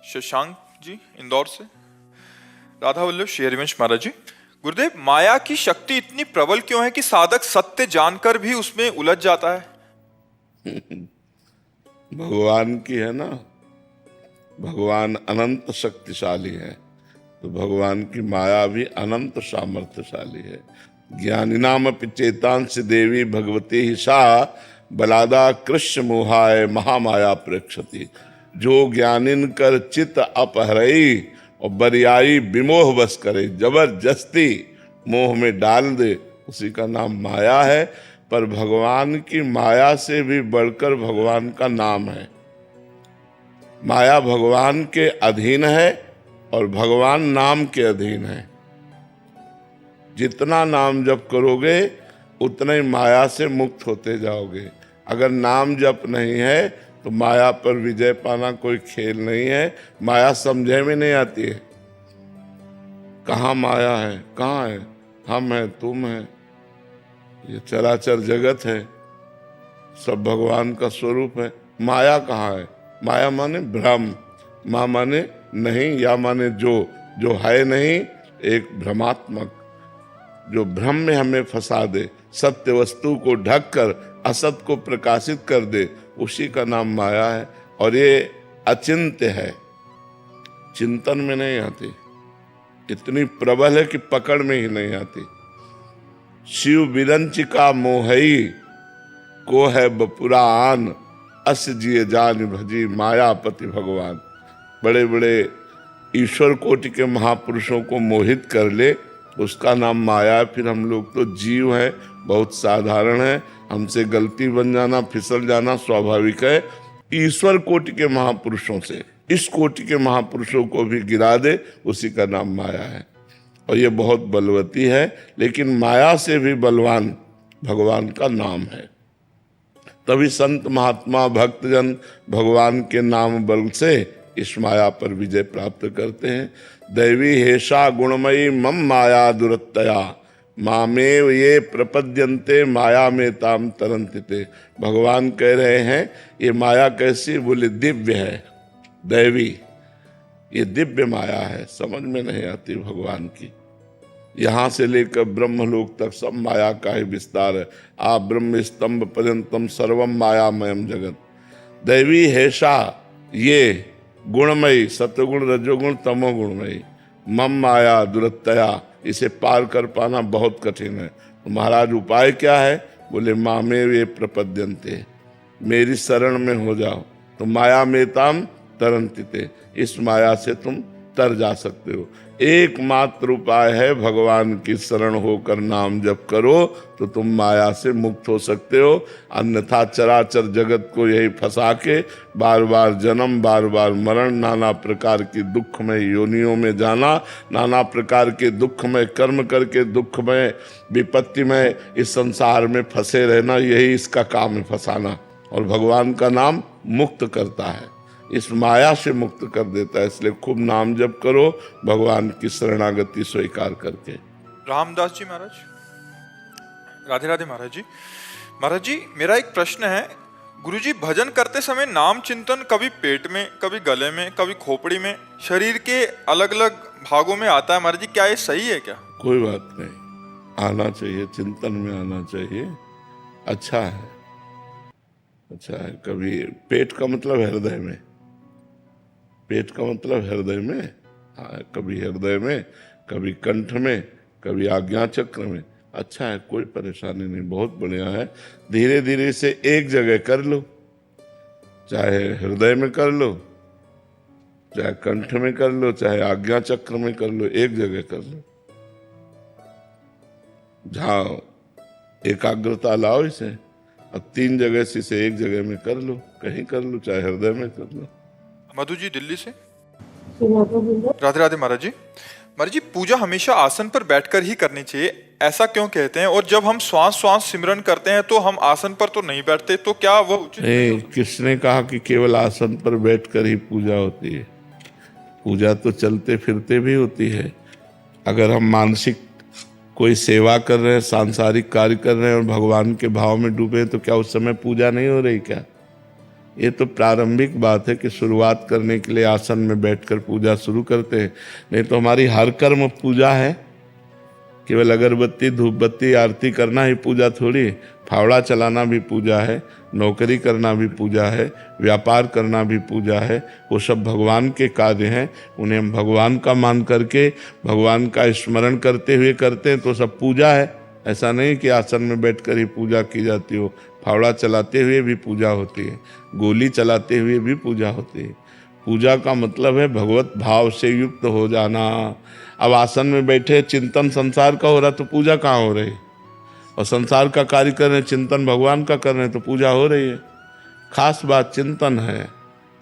शशांक जी इंदौर से। राधा वल्लभ श्री हरिवंश महाराज जी, गुरुदेव, माया की शक्ति इतनी प्रबल क्यों है कि साधक सत्य जानकर भी उसमें उलझ जाता है? भगवान की है ना, भगवान अनंत शक्तिशाली है, तो भगवान की माया भी अनंत सामर्थ्यशाली है। ज्ञानिनामपि चेतांसि देवी भगवती ही सा बलादा कृष्ण मोहाय महामाया प्रेक्षति। जो ज्ञानिन कर चित अपहरई और बरियाई विमोह बस करे, जबरदस्ती मोह में डाल दे, उसी का नाम माया है। पर भगवान की माया से भी बढ़कर भगवान का नाम है। माया भगवान के अधीन है और भगवान नाम के अधीन है। जितना नाम जप करोगे उतना ही माया से मुक्त होते जाओगे। अगर नाम जप नहीं है तो माया पर विजय पाना कोई खेल नहीं है। माया समझे में नहीं आती है। कहाँ माया है, कहाँ है, हम हैं, तुम हैं, ये चराचर जगत है, सब भगवान का स्वरूप है। माया कहाँ है? माया माने भ्रम, माँ माने नहीं, या माने जो है नहीं, एक भ्रमात्मक, जो भ्रम में हमें फंसा दे, सत्य वस्तु को ढक कर असत को प्रकाशित कर दे, उसी का नाम माया है। और ये अचिंत्य है, चिंतन में नहीं आती, इतनी प्रबल है कि पकड़ में ही नहीं आती। शिव विरंचिका मोहई को है बपुरान, अस जिए जान भजी मायापति भगवान। बड़े बड़े ईश्वर कोटि के महापुरुषों को मोहित कर ले, उसका नाम माया। फिर हम लोग तो जीव हैं, बहुत साधारण है, हमसे गलती बन जाना, फिसल जाना स्वाभाविक है। ईश्वर कोटि के महापुरुषों से इस कोटि के महापुरुषों को भी गिरा दे, उसी का नाम माया है। और ये बहुत बलवती है, लेकिन माया से भी बलवान भगवान का नाम है। तभी संत महात्मा भक्तजन भगवान के नाम बल से इस माया पर विजय प्राप्त करते हैं। दैवी हेषा गुणमयी मम माया दुरत्तया, मामेव ये प्रपद्यन्ते माया में ताम तरंतिते। भगवान कह रहे हैं ये माया कैसी? बोले दिव्य है, दैवी, ये दिव्य माया है, समझ में नहीं आती भगवान की। यहाँ से लेकर ब्रह्मलोक तक सब माया का ही विस्तार है। आ ब्रह्म स्तंभ पर्यंतम सर्वम मायामयम जगत। दैवी हेषा, ये गुणमयी, सत्वगुण रजोगुण तमोगुणमयी, मम माया दुरत्तया, इसे पार कर पाना बहुत कठिन है। तो महाराज उपाय क्या है? बोले मामे वे प्रपद्यन्ते, मेरी शरण में हो जाओ तो माया में ताम तरंतिते, इस माया से तुम तर जा सकते हो। एकमात्र उपाय है भगवान की शरण होकर नाम जप करो तो तुम माया से मुक्त हो सकते हो। अन्यथा चराचर जगत को यही फंसा के बार बार जन्म, बार बार मरण, नाना प्रकार की दुखमय योनियों में जाना, नाना प्रकार के दुखमय कर्म करके दुखमय विपत्तिमय इस संसार में फंसे रहना, यही इसका काम है, फंसाना। और भगवान का नाम मुक्त करता है, इस माया से मुक्त कर देता है। इसलिए खूब नाम जप करो, भगवान की शरणागति स्वीकार करके। रामदास जी महाराज, राधे राधे महाराज जी। महाराज जी, मेरा एक प्रश्न है, गुरुजी, भजन करते समय नाम चिंतन कभी पेट में, कभी गले में, कभी खोपड़ी में, शरीर के अलग अलग भागों में आता है महाराज जी, क्या ये सही है क्या? कोई बात नहीं, आना चाहिए, चिंतन में आना चाहिए, अच्छा है, अच्छा है। कभी पेट का मतलब हृदय में, पेट का मतलब हृदय में, हाँ, कभी हृदय में, कभी कंठ में, कभी आज्ञा चक्र में, अच्छा है, कोई परेशानी नहीं, बहुत बढ़िया है। धीरे धीरे से एक जगह कर लो, चाहे हृदय में कर लो, चाहे कंठ में कर लो, चाहे आज्ञा चक्र में कर लो, एक जगह कर लो। जहाँ एकाग्रता लाओ इसे, अब 3 जगह से इसे एक जगह में कर लो, कहीं कर लो, चाहे हृदय में कर लो। मधु जी दिल्ली से। राधे राधे महाराज जी। महाराज जी, पूजा हमेशा आसन पर बैठकर ही करनी चाहिए, ऐसा क्यों कहते हैं? और जब हम श्वास सिमरन करते हैं तो हम आसन पर तो नहीं बैठते, तो क्या वो उचित नहीं? किसने कहा कि केवल आसन पर बैठकर ही पूजा होती है? पूजा तो चलते फिरते भी होती है। अगर हम मानसिक कोई सेवा कर रहे हैं, सांसारिक कार्य कर रहे हैं और भगवान के भाव में डूबे, तो क्या उस समय पूजा नहीं हो रही क्या? ये तो प्रारंभिक बात है कि शुरुआत करने के लिए आसन में बैठकर पूजा शुरू करते हैं, नहीं तो हमारी हर कर्म पूजा है। केवल अगरबत्ती धूप बत्ती आरती करना ही पूजा थोड़ी, फावड़ा चलाना भी पूजा है, नौकरी करना भी पूजा है, व्यापार करना भी पूजा है। वो सब भगवान के कार्य हैं, उन्हें हम भगवान का मान करके भगवान का स्मरण करते हुए करते हैं तो सब पूजा है। ऐसा नहीं कि आसन में बैठकर ही पूजा की जाती हो, फावड़ा चलाते हुए भी पूजा होती है, गोली चलाते हुए भी पूजा होती है। पूजा का मतलब है भगवत भाव से युक्त हो जाना। अब आसन में बैठे चिंतन संसार का हो रहा तो पूजा कहाँ हो रही, और संसार का कार्य कर रहे, चिंतन भगवान का कर रहे तो पूजा हो रही है। खास बात चिंतन है।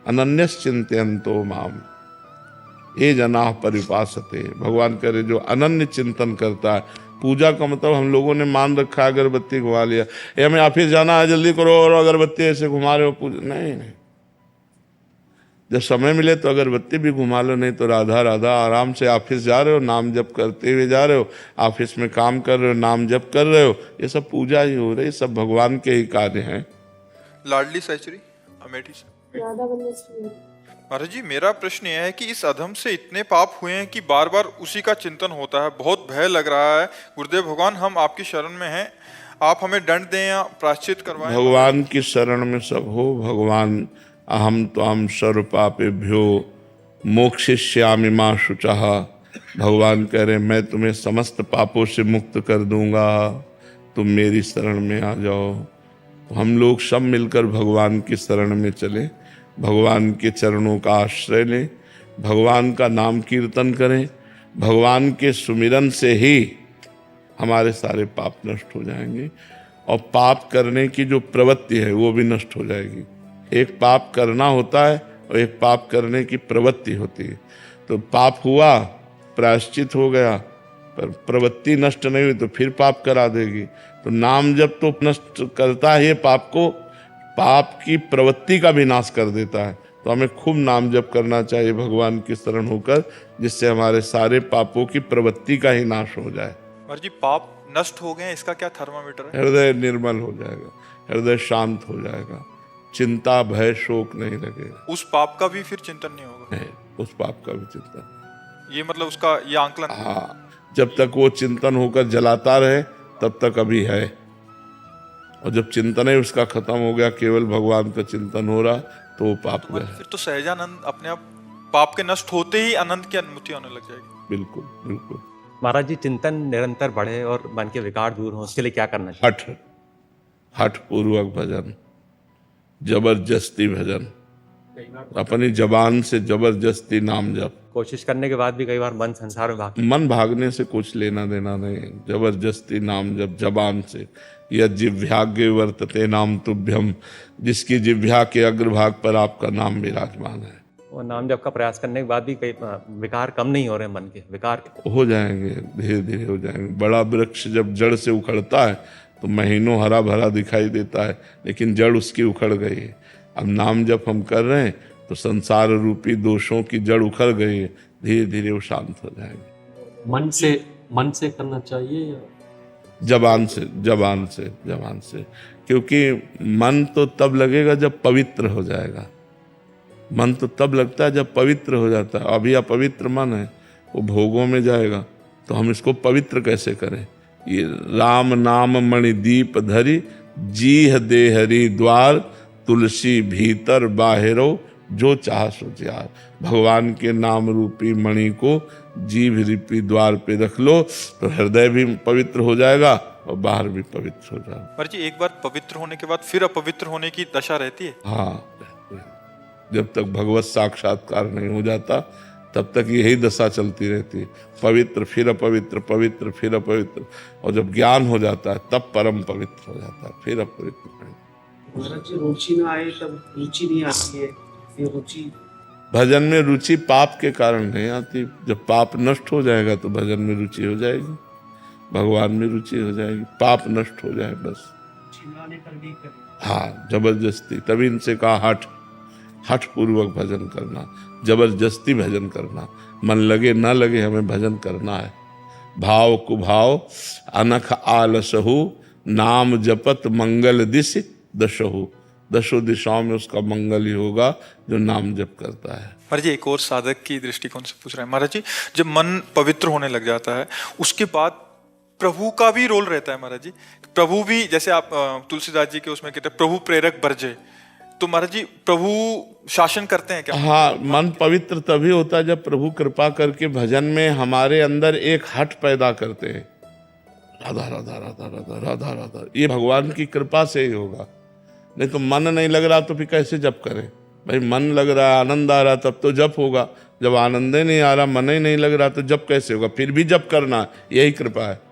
अनन्यस चिंतयन्तो माम ये जना परिपासते। भगवान करे जो अनन्य चिंतन करता है। पूजा का मतलब हम लोगों ने मान रखा है, अगरबत्ती घुमा लिया, ये हमें ऑफिस जाना है जल्दी करो और अगरबत्ती ऐसे घुमा रहे हो, पूजा नहीं। जब समय मिले तो अगरबत्ती भी घुमा लो, नहीं तो राधा राधा आराम से ऑफिस जा रहे हो, नाम जप करते हुए जा रहे हो, ऑफिस में काम कर रहे हो, नाम जप कर रहे हो, ये सब पूजा ही हो रही, सब भगवान के ही कार्य हैं। लाडली सहचरी अमेठी से। महाराज जी, मेरा प्रश्न यह है कि इस अधम से इतने पाप हुए हैं कि बार बार उसी का चिंतन होता है, बहुत भय लग रहा है। गुरुदेव भगवान, हम आपकी शरण में हैं, आप हमें दंड दें या प्रायश्चित करवाएं। भगवान की शरण में सब हो। भगवान अहम त्वाम सर्व पापेभ्यो मोक्षयिष्यामि मा शुचः। भगवान कह रहे मैं तुम्हें समस्त पापों से मुक्त कर दूंगा, तुम मेरी शरण में आ जाओ। तो हम लोग सब मिलकर भगवान की शरण में चले, भगवान के चरणों का आश्रय लें, भगवान का नाम कीर्तन करें। भगवान के सुमिरन से ही हमारे सारे पाप नष्ट हो जाएंगे, और पाप करने की जो प्रवृत्ति है वो भी नष्ट हो जाएगी। एक पाप करना होता है और एक पाप करने की प्रवृत्ति होती है। तो पाप हुआ, प्रायश्चित हो गया, पर प्रवृत्ति नष्ट नहीं हुई तो फिर पाप करा देगी। तो नाम जब तो नष्ट करता है पाप को, पाप की प्रवृत्ति का भी नाश कर देता है। तो हमें खूब नाम जप करना चाहिए भगवान की शरण होकर, जिससे हमारे सारे पापों की प्रवृत्ति का ही नाश हो जाए। महाराज जी, पाप नष्ट हो गए, इसका क्या थर्मामीटर है? हृदय निर्मल हो जाएगा, हृदय शांत हो जाएगा, चिंता भय शोक नहीं लगेगा। उस पाप का भी फिर चिंतन नहीं होगा? नहीं, उस पाप का भी चिंतन। ये मतलब उसका ये आंकलन? हाँ, जब तक वो चिंतन होकर जलाता रहे तब तक अभी है, और जब चिंतन ही उसका खत्म हो गया, केवल भगवान का चिंतन हो रहा, तो वो पाप गया। फिर तो सहजानंद अपने आप पाप के नष्ट होते ही आनंद की अनुभूति होने लग जाएगी। बिल्कुल बिल्कुल। महाराज जी, चिंतन निरंतर बढ़े और मन के विकार दूर हो, उसके लिए क्या करना चाहिए? हठ पूर्वक भजन, जबरदस्ती भजन, अपनी जबान से जबरदस्ती नाम जप। कोशिश करने के बाद भी कई बार मन संसार में मन भागने से कुछ लेना देना नहीं, जबरदस्ती नाम जप जबान से। यह जिह्वाग्य वर्तते नाम तुभ्यम, जिसकी जिह्वा के अग्रभाग पर आपका नाम विराजमान है। और नाम जप का प्रयास करने के बाद भी कई विकार कम नहीं हो रहे, मन के विकार हो जाएंगे, धीरे धीरे हो जाएंगे। बड़ा वृक्ष जब जड़ से उखड़ता है तो महीनों हरा भरा दिखाई देता है, लेकिन जड़ उसकी उखड़ गई है। अब नाम जप हम कर रहे हैं तो संसार रूपी दोषों की जड़ उखड़ गई है, धीरे धीरे वो शांत हो जाएंगे। मन से करना चाहिए या जबान से, क्योंकि मन तो तब लगेगा जब पवित्र हो जाएगा। मन तो तब लगता है जब पवित्र हो जाता है। अभी अपवित्र मन है, वो भोगों में जाएगा, तो हम इसको पवित्र कैसे करें? ये राम नाम मणिदीप धरी, जीह दे हरि द्वार, तुलसी भीतर बाहिरो, जो चाह सो त्यार। भगवान के नाम रूपी मणि को जीभ रूपी द्वार पे रख लो तो हृदय भी पवित्र हो जाएगा और बाहर भी पवित्र हो जाएगा। पर जी, एक बार पवित्र होने के बाद फिर अपवित्र होने की दशा रहती है? हाँ, जब तक भगवत साक्षात्कार नहीं हो जाता तब तक यही दशा चलती रहती है। पवित्र फिर अपवित्र, पवित्र फिर अपवित्र, और जब ज्ञान हो जाता है तब परम पवित्र हो जाता है, फिर अपवित्र। रुचि ना आए तब रुचि नहीं आती है। ये रुचि भजन में रुचि पाप के कारण नहीं आती। जब पाप नष्ट हो जाएगा तो भजन में रुचि हो जाएगी, भगवान में रुचि हो जाएगी। पाप नष्ट हो जाए बस। हाँ, जबरदस्ती, तभी इनसे कहा हठ पूर्वक भजन करना, जबरदस्ती भजन करना। मन लगे ना लगे हमें भजन करना है। भाव कुभाव अनख आलसहु, नाम जपत मंगल दिश दशहु। दशों दिशाओं में उसका मंगल ही होगा जो नाम जप करता है। महाराज जी एक और साधक की दृष्टिकोण से पूछ रहे हैं महाराज जी, जब मन पवित्र होने लग जाता है उसके बाद प्रभु का भी रोल रहता है महाराज जी। प्रभु भी, जैसे आप तुलसीदास जी के उसमें कहते हैं प्रभु प्रेरक बरजे, तो महाराज जी प्रभु शासन करते हैं क्या? हाँ, मन पवित्र तभी होता है जब प्रभु कृपा करके भजन में हमारे अंदर एक हट पैदा करते हैं, राधा राधा राधा राधा राधा राधा। ये भगवान की कृपा से ही होगा, नहीं तो मन नहीं लग रहा तो फिर कैसे जप करें? भाई मन लग रहा है, आनंद आ रहा तब तो जप होगा, जब आनंद ही नहीं आ रहा, मन ही नहीं लग रहा तो जप कैसे होगा? फिर भी जप करना, यही कृपा है।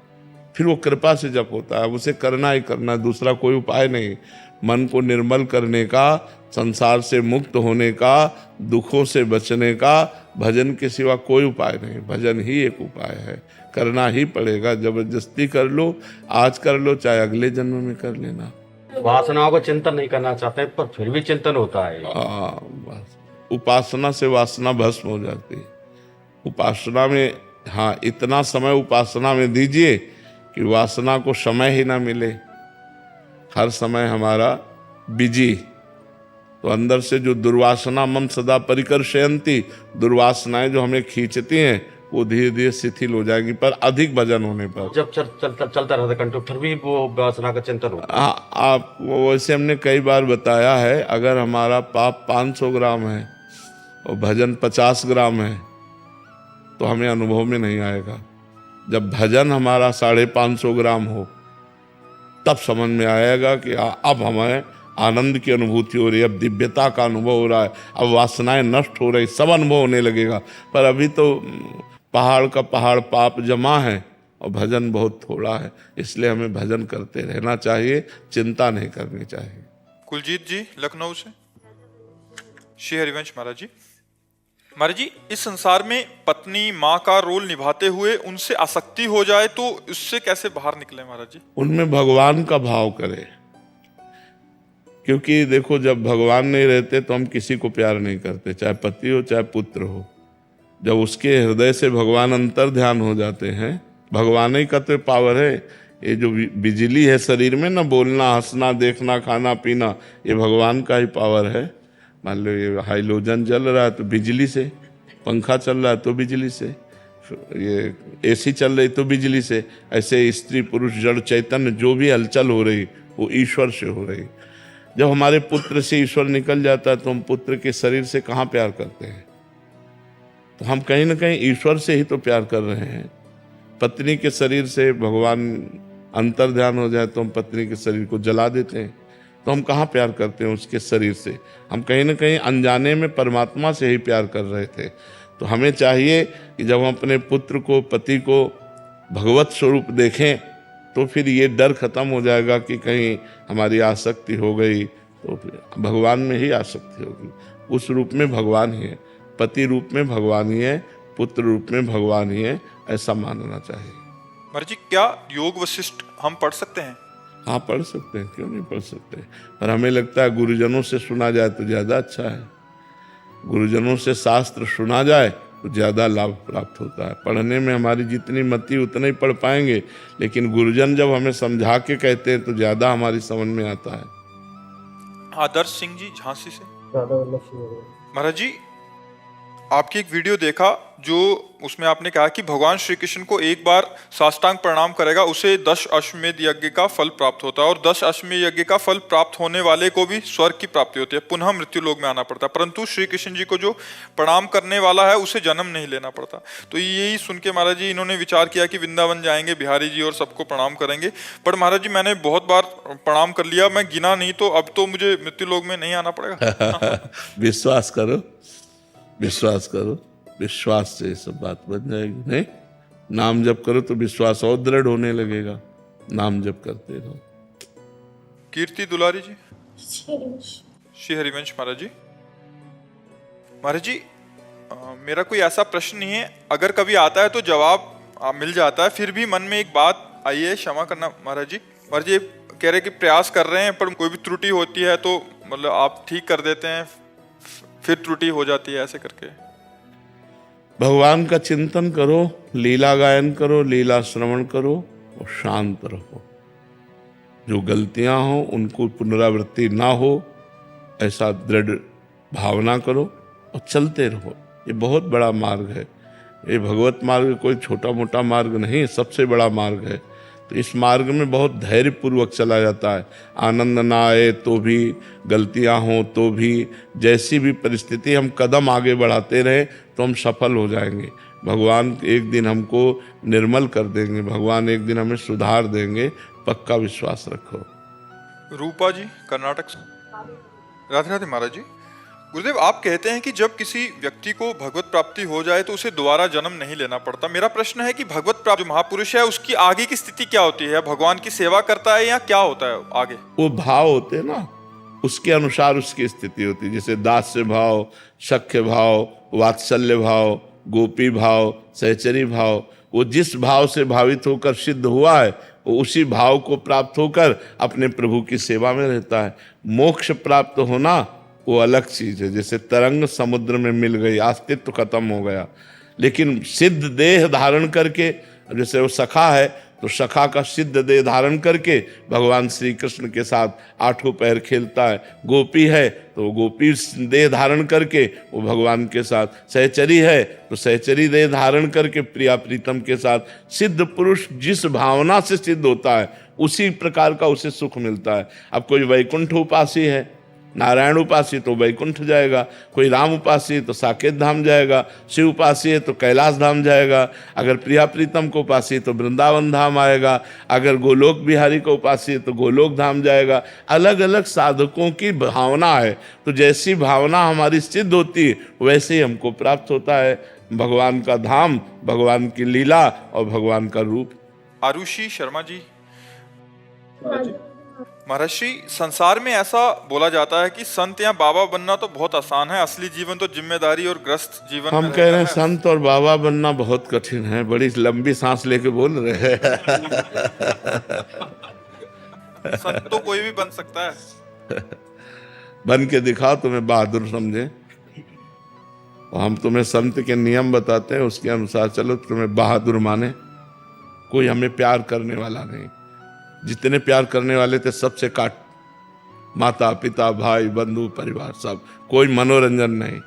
फिर वो कृपा से जप होता है, उसे करना ही करना, दूसरा कोई उपाय नहीं। मन को निर्मल करने का, संसार से मुक्त होने का, दुखों से बचने का भजन के सिवा कोई उपाय नहीं। भजन ही एक उपाय है, करना ही पड़ेगा। जबरदस्ती कर लो, आज कर लो, चाहे अगले जन्म में कर लेना। वासनाओं का चिंतन नहीं करना चाहते पर फिर भी चिंतन होता है। बस उपासना से वासना भस्म हो जाती है। उपासना में, हाँ, इतना समय उपासना में दीजिए कि वासना को समय ही ना मिले, हर समय हमारा बिजी। तो अंदर से जो दुर्वासना मम सदा परिकर्षयन्ति, दुर्वासनाएं जो हमें खींचती हैं वो धीरे धीरे शिथिल हो जाएगी, पर अधिक भजन होने पर। जब चलता रहता कंटिन्यू फिर भी वो वासना का चिंतन होता है। आप वैसे हमने कई बार बताया है, अगर हमारा पाप 500 ग्राम है और भजन 50 ग्राम है तो हमें अनुभव में नहीं आएगा। जब भजन हमारा 550 ग्राम हो तब समझ में आएगा कि अब हमें आनंद की अनुभूति हो रही है, अब दिव्यता का अनुभव हो रहा है, अब वासनाएं नष्ट हो रही, सब अनुभव होने लगेगा। पर अभी तो पहाड़ का पहाड़ पाप जमा है और भजन बहुत थोड़ा है, इसलिए हमें भजन करते रहना चाहिए, चिंता नहीं करनी चाहिए। कुलजीत जी लखनऊ से। श्री हरिवंश महाराज जी, महाराज जी इस संसार में पत्नी माँ का रोल निभाते हुए उनसे आसक्ति हो जाए तो उससे कैसे बाहर निकले महाराज जी? उनमें भगवान का भाव करें, क्योंकि देखो जब भगवान नहीं रहते तो हम किसी को प्यार नहीं करते, चाहे पति हो चाहे पुत्र हो। जब उसके हृदय से भगवान अंतर ध्यान हो जाते हैं, भगवान ही का तो पावर है। ये जो बिजली है शरीर में ना, बोलना, हंसना, देखना, खाना पीना, ये भगवान का ही पावर है। मान लो ये हाइड्रोजन जल रहा है तो बिजली से, पंखा चल रहा है तो बिजली से, ये एसी चल रही तो बिजली से। ऐसे स्त्री पुरुष जड़ चैतन्य जो भी हलचल हो रही वो ईश्वर से हो रही। जब हमारे पुत्र से ईश्वर निकल जाता है तो हम पुत्र के शरीर से कहाँ प्यार करते हैं? तो हम कहीं ना कहीं ईश्वर से ही तो प्यार कर रहे हैं। पत्नी के शरीर से भगवान अंतर ध्यान हो जाए तो हम पत्नी के शरीर को जला देते हैं, तो हम कहाँ प्यार करते हैं उसके शरीर से? हम कहीं ना कहीं अनजाने में परमात्मा से ही प्यार कर रहे थे। तो हमें चाहिए कि जब हम अपने पुत्र को, पति को भगवत स्वरूप देखें तो फिर ये डर खत्म हो जाएगा कि कहीं हमारी आसक्ति हो गई, तो फिर भगवान में ही आसक्ति होगी। उस रूप में भगवान ही है, पति रूप में भगवान ही है, पुत्र रूप में भगवान ही है, ऐसा मानना चाहिए। महाराज जी क्या योग वशिष्ठ हम पढ़ सकते हैं? हाँ, पढ़ सकते हैं, क्यों नहीं पढ़ सकते। पर हमें लगता है गुरुजनों से सुना जाए तो ज़्यादा अच्छा है। गुरुजनों से शास्त्र सुना जाए तो ज़्यादा लाभ प्राप्त होता है। पढ़ने में हमारी जितनी मति उतना ही पढ़ पाएंगे, लेकिन गुरुजन जब हमें समझा के कहते हैं तो ज़्यादा हमारी समझ में आता है। आदर्श सिंह जी झांसी से। राधा वल्लभ सिंह वगैरह। महाराज जी आपकी एक वीडियो देखा जो उसमें आपने कहा कि भगवान श्री कृष्ण को एक बार साष्टांग प्रणाम करेगा उसे 10 अश्वमेध यज्ञ का फल प्राप्त होता है, और 10 अश्वमेध यज्ञ का फल प्राप्त होने वाले को भी स्वर्ग की प्राप्ति होती है, पुनः मृत्यु लोक में आना पड़ता है। परंतु श्री कृष्ण जी को जो प्रणाम करने वाला है उसे जन्म नहीं लेना पड़ता। तो यही सुन के महाराज जी इन्होंने विचार किया कि वृंदावन जाएंगे बिहारी जी और सबको प्रणाम करेंगे। पर महाराज जी मैंने बहुत बार प्रणाम कर लिया, मैं गिना नहीं, तो अब तो मुझे मृत्यु लोक में नहीं आना पड़ेगा। विश्वास करो, विश्वास करो, विश्वास से ये सब बात बन जाएगी। नहीं, नाम जप करो तो विश्वास और दृढ़ होने लगेगा। नाम जप करते रहो। कीर्ति दुलारी जी। श्री हरिवंश महाराज जी। महाराज जी मेरा कोई ऐसा प्रश्न नहीं है, अगर कभी आता है तो जवाब मिल जाता है, फिर भी मन में एक बात आई है, क्षमा करना महाराज जी। महाराज जी कह रहे कि प्रयास कर रहे हैं पर कोई भी त्रुटि होती है तो मतलब आप ठीक कर देते हैं, फिर त्रुटि हो जाती है, ऐसे करके। भगवान का चिंतन करो, लीला गायन करो, लीला श्रवण करो और शांत रहो। जो गलतियां हो उनको पुनरावृत्ति ना हो, ऐसा दृढ़ भावना करो और चलते रहो। ये बहुत बड़ा मार्ग है। ये भगवत मार्ग कोई छोटा मोटा मार्ग नहीं, सबसे बड़ा मार्ग है। तो इस मार्ग में बहुत धैर्यपूर्वक चला जाता है। आनंद ना आए तो भी, गलतियां हों तो भी, जैसी भी परिस्थिति, हम कदम आगे बढ़ाते रहें तो हम सफल हो जाएंगे। भगवान एक दिन हमको निर्मल कर देंगे, भगवान एक दिन हमें सुधार देंगे, पक्का विश्वास रखो। रूपा जी, कर्नाटक से। राधे राधे महाराज जी। गुरुदेव, आप कहते हैं कि जब किसी व्यक्ति को भगवत प्राप्ति हो जाए तो उसे दोबारा जन्म नहीं लेना पड़ता। मेरा प्रश्न है कि भगवत प्राप्त जो महापुरुष है उसकी आगे की स्थिति क्या होती है? भगवान की सेवा करता है या क्या होता है आगे? वो भाव होते हैं ना, उसके अनुसार उसकी स्थिति होती है। जैसे दास्य भाव, सख्य भाव, वात्सल्य भाव, गोपी भाव, सहचरी भाव, वो जिस भाव से भावित होकर सिद्ध हुआ है वो उसी भाव को प्राप्त होकर अपने प्रभु की सेवा में रहता है। मोक्ष प्राप्त होना वो अलग चीज है। जैसे तरंग समुद्र में मिल गई, अस्तित्व खत्म हो गया, लेकिन सिद्ध देह धारण करके, जैसे वो सखा है तो सखा का सिद्ध देह धारण करके भगवान श्री कृष्ण के साथ आठों पैर खेलता है। गोपी है तो गोपी देह धारण करके वो भगवान के साथ, सहचरी है तो सहचरी देह धारण करके प्रिया प्रीतम के साथ। सिद्ध पुरुष जिस भावना से सिद्ध होता है उसी प्रकार का उसे सुख मिलता है। अब कोई वैकुंठ उपासी है, नारायण उपासी तो वैकुंठ जाएगा, कोई राम उपासी तो साकेत धाम जाएगा, शिव उपासी है तो कैलाश धाम जाएगा, अगर प्रिया प्रीतम को उपासी तो वृंदावन धाम आएगा, अगर गोलोक बिहारी को उपासी है तो गोलोक धाम जाएगा। अलग अलग साधकों की भावना है, तो जैसी भावना हमारी सिद्ध होती है वैसे ही हमको प्राप्त होता है भगवान का धाम, भगवान की लीला और भगवान का रूप। आरुषि शर्मा जी। महाराज श्री, संसार में ऐसा बोला जाता है कि संत या बाबा बनना तो बहुत आसान है, असली जीवन तो जिम्मेदारी और ग्रस्त जीवन हम में कह रहे हैं रहता संत और बाबा बनना बहुत कठिन है। बड़ी लंबी सांस लेके बोल रहे हैं। है। संत तो कोई भी बन सकता है। बन के दिखाओ, तुम्हें बहादुर समझे। और हम तुम्हें संत के नियम बताते हैं, उसके अनुसार चलो, तुम्हें बहादुर माने। कोई हमें प्यार करने वाला नहीं, जितने प्यार करने वाले थे सबसे काट, माता पिता भाई बंधु परिवार सब। कोई मनोरंजन नहीं,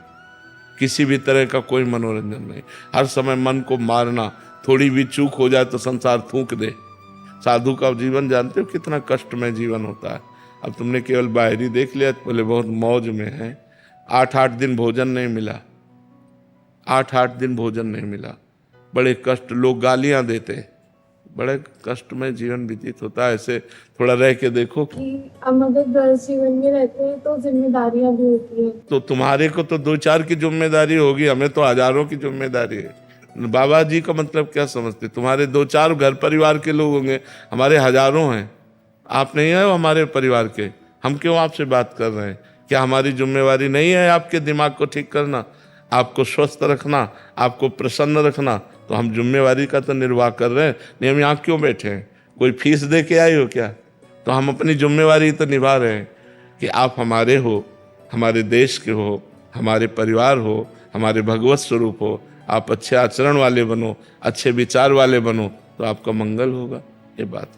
किसी भी तरह का कोई मनोरंजन नहीं। हर समय मन को मारना, थोड़ी भी चूक हो जाए तो संसार थूक दे। साधु का जीवन जानते हो कितना कष्टमय जीवन होता है। अब तुमने केवल बाहरी देख लिया, बोले बहुत मौज में है। 8-8 दिन भोजन नहीं मिला, 8-8 दिन भोजन नहीं मिला, बड़े कष्ट, लोग गालियां देते, बड़े कष्ट में जीवन व्यतीत होता है। ऐसे थोड़ा रह के देखो कि हम अगर गृहस्थ जीवन में रहते हैं तो जिम्मेदारियां भी होती है। तो तुम्हारे को तो 2-4 की जिम्मेदारी होगी, हमें तो हजारों की जिम्मेदारी है। बाबा जी का मतलब क्या समझते? तुम्हारे 2-4 घर परिवार के लोग होंगे, हमारे हजारों हैं। आप नहीं है हमारे परिवार के, हम क्यों आपसे बात कर रहे हैं? क्या हमारी जिम्मेवारी नहीं है आपके दिमाग को ठीक करना, आपको स्वस्थ रखना, आपको प्रसन्न रखना? तो हम जिम्मेवारी का तो निर्वाह कर रहे हैं। नहीं, हम यहाँ क्यों बैठे हैं? कोई फीस दे के आए हो क्या? तो हम अपनी जिम्मेवारी तो निभा रहे हैं कि आप हमारे हो, हमारे देश के हो, हमारे परिवार हो, हमारे भगवत स्वरूप हो। आप अच्छे आचरण वाले बनो, अच्छे विचार वाले बनो, तो आपका मंगल होगा। ये बात